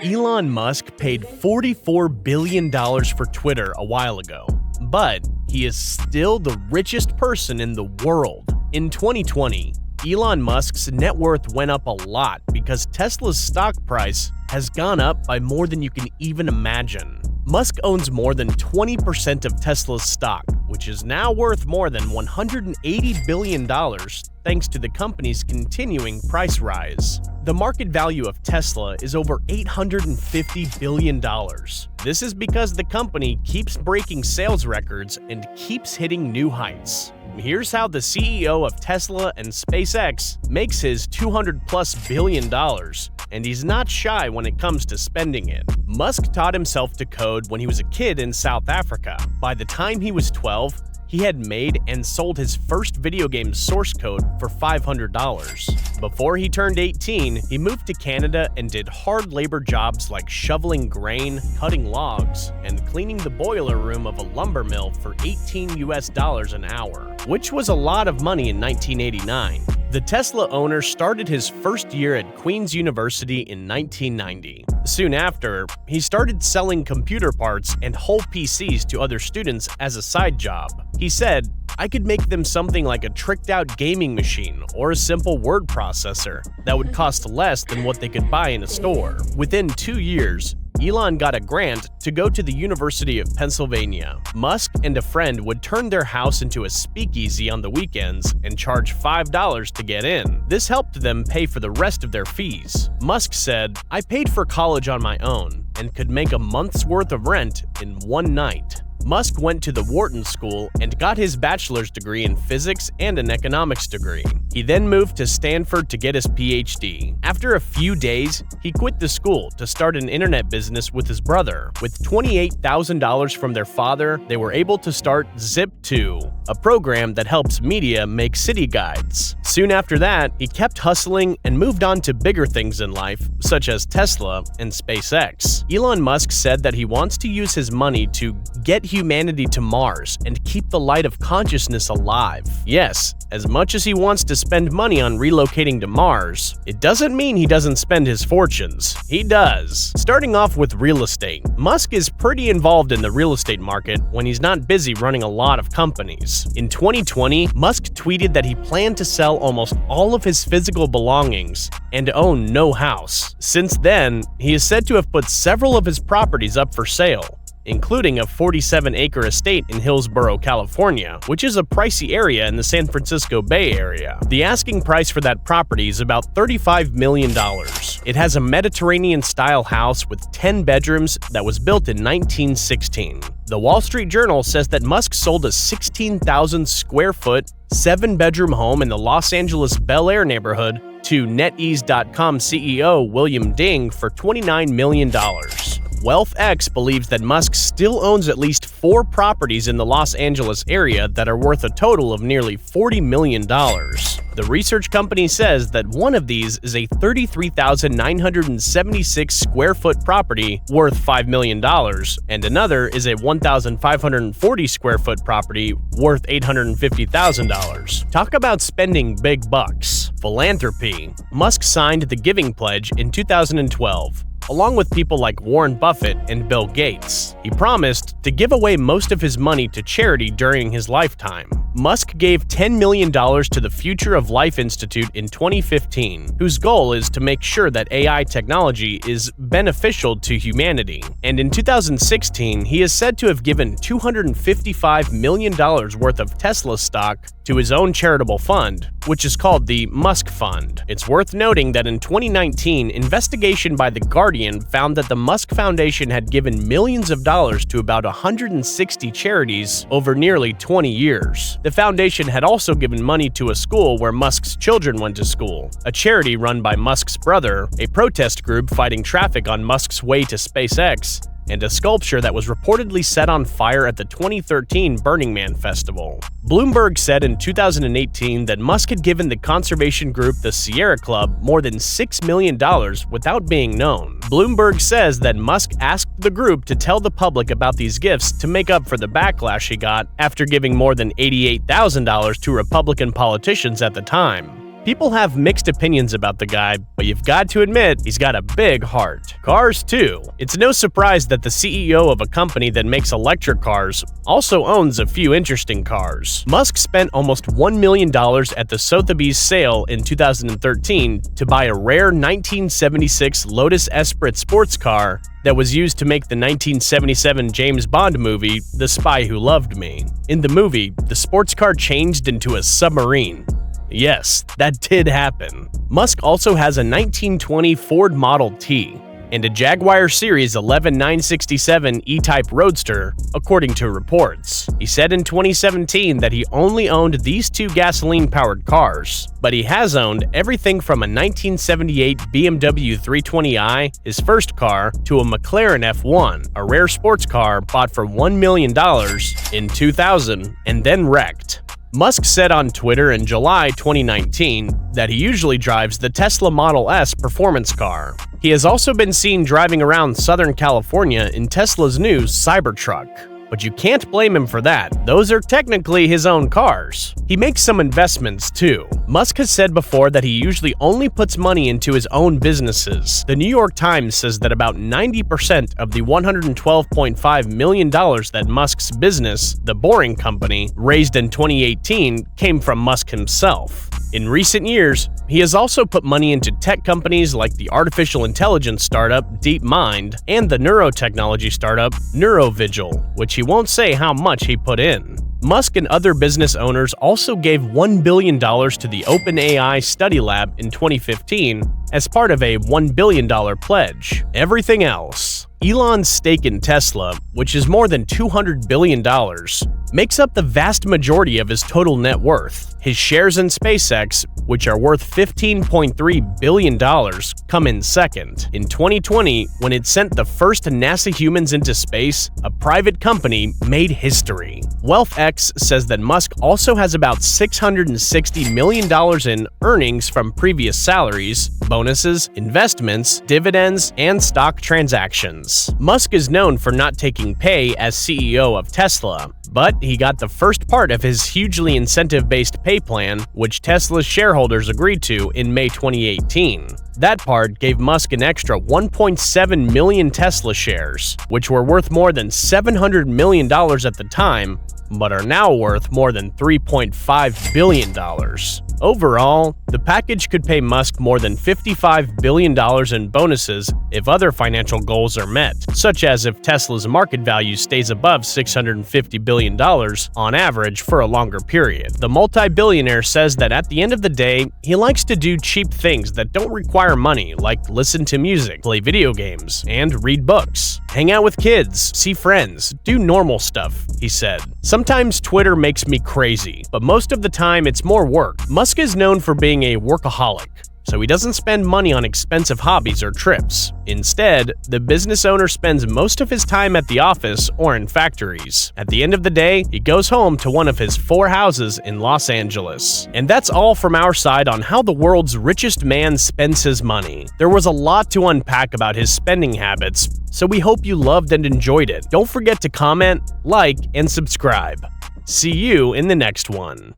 Elon Musk paid $44 billion for Twitter a while ago, but he is still the richest person in the world. In 2020, Elon Musk's net worth went up a lot because Tesla's stock price has gone up by more than you can even imagine. Musk owns more than 20% of Tesla's stock, which is now worth more than $180 billion thanks to the company's continuing price rise. The market value of Tesla is over $850 billion. This is because the company keeps breaking sales records and keeps hitting new heights. Here's how the CEO of Tesla and SpaceX makes his $200+ billion, and he's not shy when it comes to spending it. Musk taught himself to code when he was a kid in South Africa. By the time he was 12, he had made and sold his first video game source code for $500. Before he turned 18, he moved to Canada and did hard labor jobs like shoveling grain, cutting logs, and cleaning the boiler room of a lumber mill for $18 an hour, which was a lot of money in 1989. The Tesla owner started his first year at Queen's University in 1990. Soon after, he started selling computer parts and whole PCs to other students as a side job. He said, "I could make them something like a tricked-out gaming machine or a simple word processor that would cost less than what they could buy in a store." Within 2 years, Elon got a grant to go to the University of Pennsylvania. Musk and a friend would turn their house into a speakeasy on the weekends and charge $5 to get in. This helped them pay for the rest of their fees. Musk said, "I paid for college on my own and could make a month's worth of rent in one night." Musk went to the Wharton School and got his bachelor's degree in physics and an economics degree. He then moved to Stanford to get his PhD. After a few days, he quit the school to start an internet business with his brother. With $28,000 from their father, they were able to start Zip2, a program that helps media make city guides. Soon after that, he kept hustling and moved on to bigger things in life, such as Tesla and SpaceX. Elon Musk said that he wants to use his money to get humanity to Mars and keep the light of consciousness alive. Yes, as much as he wants to spend money on relocating to Mars, it doesn't mean he doesn't spend his fortunes. He does. Starting off with real estate. Musk is pretty involved in the real estate market when he's not busy running a lot of companies. In 2020, Musk tweeted that he planned to sell almost all of his physical belongings and own no house. Since then, he is said to have put several of his properties up for sale, including a 47-acre estate in Hillsborough, California, which is a pricey area in the San Francisco Bay Area. The asking price for that property is about $35 million. It has a Mediterranean-style house with 10 bedrooms that was built in 1916. The Wall Street Journal says that Musk sold a 16,000-square-foot, 7-bedroom home in the Los Angeles Bel Air neighborhood to NetEase.com CEO William Ding for $29 million. WealthX believes that Musk still owns at least 4 properties in the Los Angeles area that are worth a total of nearly $40 million. The research company says that one of these is a 33,976 square foot property worth $5 million, and another is a 1,540 square foot property worth $850,000. Talk about spending big bucks. Philanthropy. Musk signed the Giving Pledge in 2012. Along with people like Warren Buffett and Bill Gates. He promised to give away most of his money to charity during his lifetime. Musk gave $10 million to the Future of Life Institute in 2015, whose goal is to make sure that AI technology is beneficial to humanity. And in 2016, he is said to have given $255 million worth of Tesla stock to his own charitable fund, which is called the Musk Fund. It's worth noting that in 2019, investigation by The Guardian found that the Musk Foundation had given millions of dollars to about 160 charities over nearly 20 years. The foundation had also given money to a school where Musk's children went to school, a charity run by Musk's brother, a protest group fighting traffic on Musk's way to SpaceX, and a sculpture that was reportedly set on fire at the 2013 Burning Man festival. Bloomberg said in 2018 that Musk had given the conservation group the Sierra Club more than $6 million without being known. Bloomberg says that Musk asked the group to tell the public about these gifts to make up for the backlash he got after giving more than $88,000 to Republican politicians at the time. People have mixed opinions about the guy, but you've got to admit he's got a big heart. Cars too. It's no surprise that the CEO of a company that makes electric cars also owns a few interesting cars. Musk spent almost $1 million at the Sotheby's sale in 2013 to buy a rare 1976 Lotus Esprit sports car that was used to make the 1977 James Bond movie, The Spy Who Loved Me. In the movie, the sports car changed into a submarine. Yes, that did happen. Musk also has a 1920 Ford Model T and a Jaguar Series 11 967 E-Type Roadster, according to reports. He said in 2017 that he only owned these two gasoline-powered cars, but he has owned everything from a 1978 BMW 320i, his first car, to a McLaren F1, a rare sports car bought for $1 million in 2000 and then wrecked. Musk said on Twitter in July 2019 that he usually drives the Tesla Model S performance car. He has also been seen driving around Southern California in Tesla's new Cybertruck. But you can't blame him for that. Those are technically his own cars. He makes some investments too. Musk has said before that he usually only puts money into his own businesses. The New York Times says that about 90% of the $112.5 million that Musk's business, The Boring Company, raised in 2018 came from Musk himself. In recent years, he has also put money into tech companies like the artificial intelligence startup DeepMind and the neurotechnology startup Neurovigil, which he won't say how much he put in. Musk and other business owners also gave $1 billion to the OpenAI Study Lab in 2015 as part of a $1 billion pledge. Everything else. Elon's stake in Tesla, which is more than $200 billion, makes up the vast majority of his total net worth. His shares in SpaceX, which are worth $15.3 billion, come in second. In 2020, when it sent the first NASA humans into space, a private company made history. WealthX says that Musk also has about $660 million in earnings from previous salaries, bonuses, investments, dividends, and stock transactions. Musk is known for not taking pay as CEO of Tesla, but he got the first part of his hugely incentive-based pay plan, which Tesla's shareholders agreed to in May 2018. That part gave Musk an extra 1.7 million Tesla shares, which were worth more than $700 million at the time, but are now worth more than $3.5 billion. Overall, the package could pay Musk more than $55 billion in bonuses if other financial goals are met, such as if Tesla's market value stays above $650 billion on average for a longer period. The multi-billionaire says that at the end of the day, he likes to do cheap things that don't require money, like listen to music, play video games, and read books. Hang out with kids, see friends, do normal stuff, he said. Sometimes Twitter makes me crazy, but most of the time it's more work. Musk is known for being a workaholic, so he doesn't spend money on expensive hobbies or trips. Instead, the business owner spends most of his time at the office or in factories. At the end of the day, he goes home to one of his 4 houses in Los Angeles. And that's all from our side on how the world's richest man spends his money. There was a lot to unpack about his spending habits, so we hope you loved and enjoyed it. Don't forget to comment, like, and subscribe. See you in the next one.